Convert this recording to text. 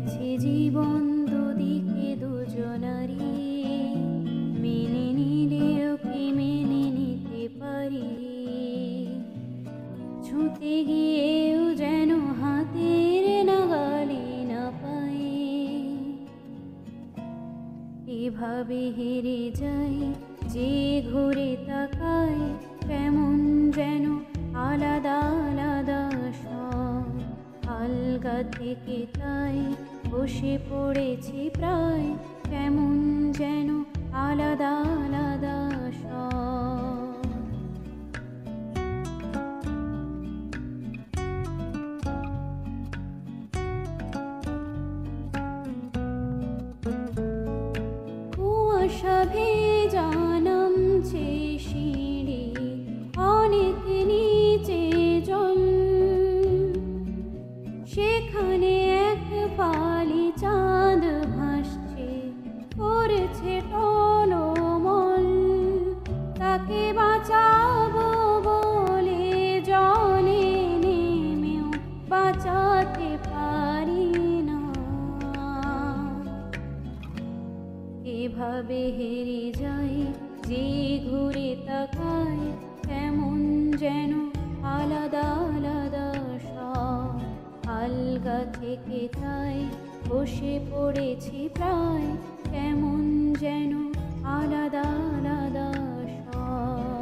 গেছে জীবন দুদিকে দুজনারি, মেনে নিলেও কি মেনে নিতে পারি? ছুঁতে গিয়েও যেন হাতের নাগালে না পাই, এভাবে হেরে যাই যে ঘুরে তাকায়, কেমন যেন আলাদা আলাদা সব। আলগা থেকে তাই বসে পড়েছি প্রায়, কেমন যেন আলাদা আলাদা সব। কুয়াশা ভেজা নামছে সিঁড়ি, অনেক নিচে জল, সেখানে এক ফালি চাঁদ ভাসছে, করেছে টলমল। তাকে বাঁচাবো বলে জলে নেমেও বাঁচাতে পারি না, এভাবে হেরে যাই যে ঘুরে তাকায়, কেমন যেন আলাদা আলাদা সব। আলগা থেকে তাই বসে পড়েছি প্রায়, কেমন যেন আলাদা আলাদা সব।